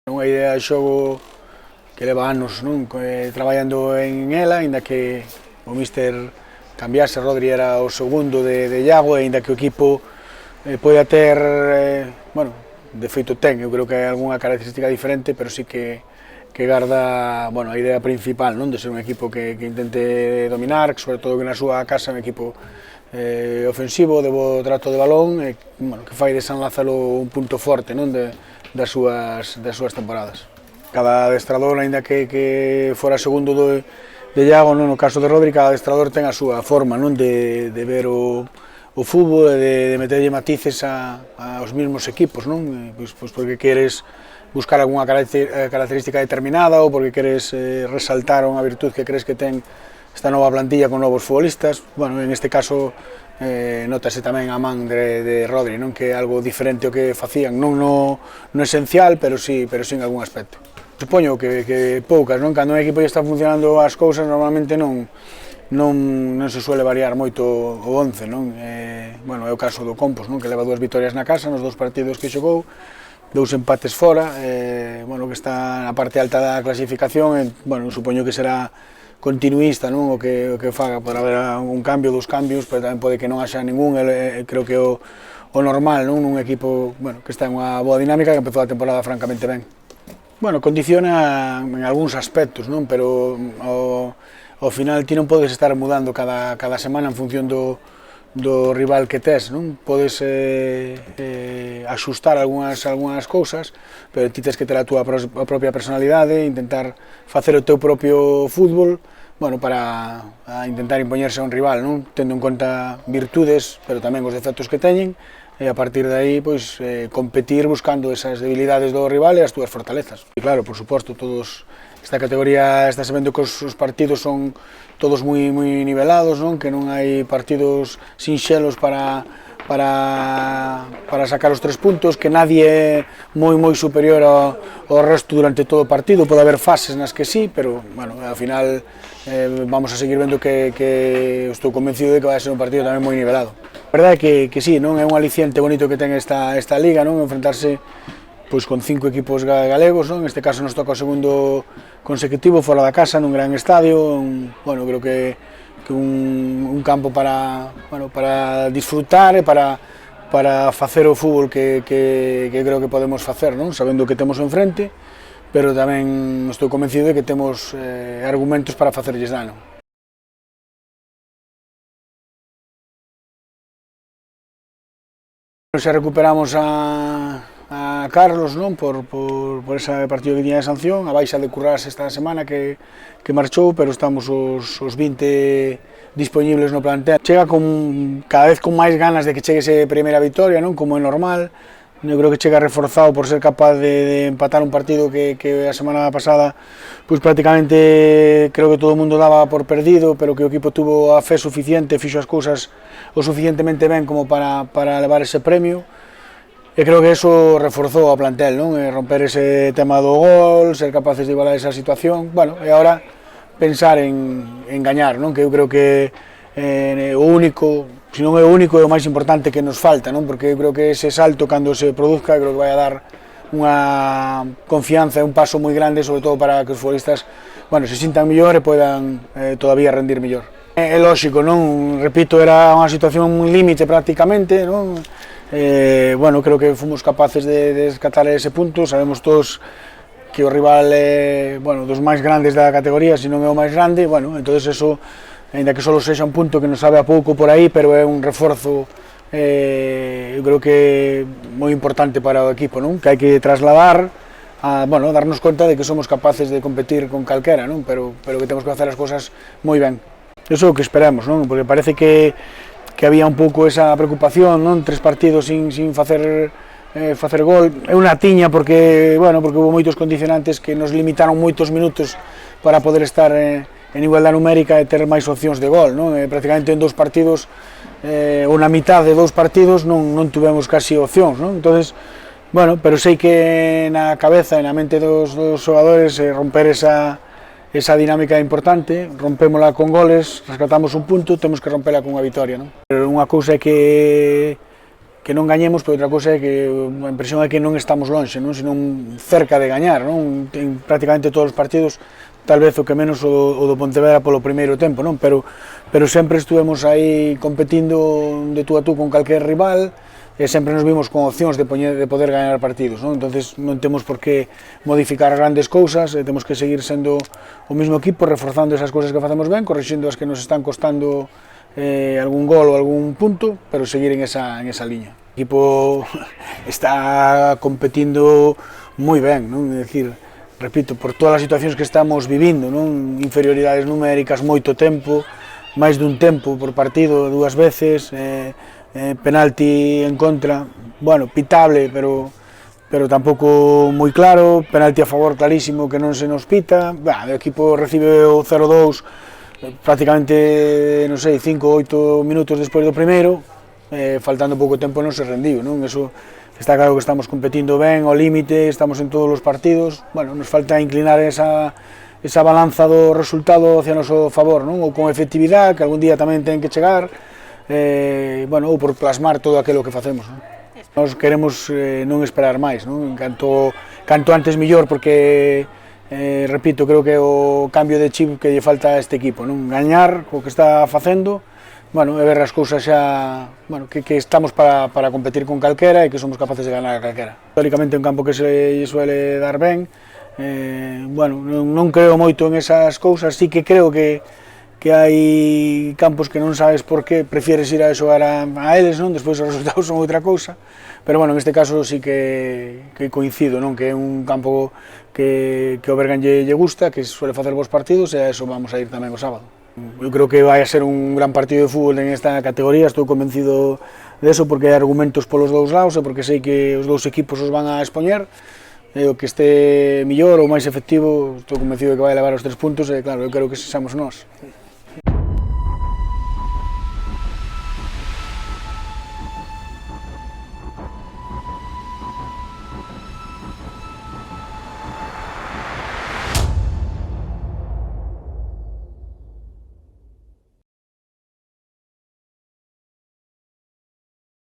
Unha idea de xogo que leva anos traballando en ela, ainda que o míster cambiase, Rodri era o segundo de Iago, e ainda que o equipo poida ter, de feito ten, eu creo que hai algunha característica diferente, pero sí que garda a idea principal de ser un equipo que intente dominar, sobre todo que na súa casa é un equipo ofensivo, de bo trato de balón, que fai de San Lázaro un punto forte das súas temporadas. Cada adestrador, aínda que fora segundo de Iago, no caso de Rodri, cada adestrador ten a súa forma de ver o fútbol e de meterlle matices aos mesmos equipos, pois porque queres buscar algunha característica determinada ou porque queres resaltar unha virtud que crees que ten esta nova plantilla con novos futbolistas. En este caso notase tamén a man de Rodri, que é algo diferente ao que facían, non no esencial, pero sí en algún aspecto. Supoño que poucas, cando un equipo está funcionando as cousas, normalmente non se suele variar moito o 11, é o caso do Compos, que leva 2 vitorias na casa nos 2 partidos que xogou, 2 empates fora, que está na parte alta da clasificación, supoño que será continuista, o que faga, por haber un cambio, 2 cambios, pero tamén pode que non haxa ningún, creo que o normal nun equipo que está en unha boa dinámica, que empezou a temporada francamente ben. Condiciona en algúns aspectos, pero ao final ti non podes estar mudando cada semana en función do rival que tes, podes axustar algunhas cousas, pero ti tes que ter a túa propia personalidade, intentar facer o teu propio fútbol, para intentar impoñerse a un rival, tendo en conta virtudes, pero tamén os defectos que teñen, e a partir de aí competir buscando esas debilidades do rival e as túas fortalezas. E claro, por suposto, esta categoría está sabendo que os partidos son todos moi nivelados, que non hai partidos sinxelos para sacar os 3 puntos, que nadie é moi superior ao resto durante todo o partido. Pode haber fases nas que sí, pero ao final vamos a seguir vendo que estou convencido de que vai ser un partido tamén moi nivelado. A verdade é que sí, é un aliciente bonito que ten esta liga, enfrentarse con 5 equipos galegos, en este caso nos toca o segundo consecutivo fora da casa, nun gran estadio, creo que un campo para disfrutar e para facer o fútbol que creo que podemos facer, sabendo que temos enfrente, pero tamén estou convencido de que temos argumentos para facerlles dano. Se recuperamos a Carlos por ese partido que tiña de sanción, a baixa de Currás esta semana que marchou, pero estamos os 20 dispoñibles no plantel. Chega cada vez con máis ganas de que chegue esa primeira vitoria, como é normal. Eu creo que chega reforzado por ser capaz de empatar un partido que a semana pasada prácticamente creo que todo o mundo daba por perdido, pero que o equipo tuvo a fe suficiente, fixo as cousas o suficientemente ben como para levar ese premio. E creo que eso reforzou a plantel, romper ese tema do gol, ser capaces de igualar esa situación, e agora pensar en gañar, que eu creo que o único, se non é o único, é o máis importante que nos falta, porque eu creo que ese salto, cando se produzca, creo que vai a dar unha confianza e un paso moi grande, sobre todo para que os futbolistas se sintan mellor e poidan todavía rendir mellor. É lógico, repito, era unha situación límite prácticamente, creo que fomos capaces de descatar ese punto. Sabemos todos que o rival é dos máis grandes da categoría, se non é o máis grande, entonces eso, ainda que só sexa un punto que nos sabe a pouco por aí, pero é un reforzo, eu creo que moi importante para o equipo, que hai que trasladar a darnos conta de que somos capaces de competir con calquera, pero que temos que facer as cousas moi ben. Eso é o que esperamos, porque parece que había un pouco esa preocupación, 3 partidos sin facer gol. É unha tiña porque houve moitos condicionantes que nos limitaron moitos minutos para poder estar en igualdade numérica e ter máis opcións de gol, prácticamente en 2 partidos ou na mitad de 2 partidos non tuvemos casi opcións, entonces, pero sei que na cabeza e na mente dos xogadores romper esa dinámica é importante, rompémola con goles, rescatamos un punto, temos que rompela con unha vitoria, Pero unha cousa é que non gañemos, pero outra cousa é que a impresión é que non estamos lonxe, non? Senón cerca de gañar, non? En prácticamente todos os partidos, tal vez o que menos o do Pontevedra polo primeiro tempo, non? Pero sempre estuvemos aí competindo de tú a tú con calquer rival, e sempre nos vimos con opcións de poder gañar partidos, non? Entonces non temos por que modificar grandes cousas, temos que seguir sendo o mesmo equipo, reforzando esas cousas que facemos ben, corrixindo as que nos están costando algún gol ou algún punto, pero seguir en esa liña. O equipo está competindo moi ben, non? É dicir, repito, por todas as situacións que estamos vivindo, non? Inferioridades numéricas, moito tempo, máis dun tempo por partido, 2 veces, penalti en contra, bueno, pitable, pero tampouco moi claro, penalti a favor clarísimo que non se nos pita, o equipo recibe o 0-2 prácticamente, non sei, 5 ou 8 minutos despois do primeiro, faltando pouco tempo non se rendiu, non? Eso está claro que estamos competindo ben, ao límite, estamos en todos os partidos, bueno, nos falta inclinar esa balanza do resultado hacia noso favor, non? Ou con efectividade, que algún día tamén ten que chegar, bueno, ou por plasmar todo aquilo que facemos, non? Nos queremos non esperar máis, non? Canto antes mellor, porque repito, creo que é o cambio de chip que lle falta a este equipo, non? Gañar o que está facendo, bueno, e ver as cousas xa, bueno, que estamos para competir con calquera e que somos capaces de ganar a calquera. Históricamente un campo que se suele dar ben, bueno, non creo moito en esas cousas, sí que creo que hai campos que non sabes por que prefieres ir a xogar a eles, non? Despois os resultados son outra cousa, pero bueno, en este caso sí que coincido, non? Que é un campo que o Bergan lle gusta, que suele facer bons partidos, e a eso vamos a ir tamén o sábado. Eu creo que vai a ser un gran partido de fútbol en esta categoría, estou convencido de eso, porque hai argumentos polos dous lados, e porque sei que os dous equipos os van a expoñer, e o que este mellor ou máis efectivo, estou convencido de que vai levar os 3 puntos, e claro, eu quero que sexamos nós.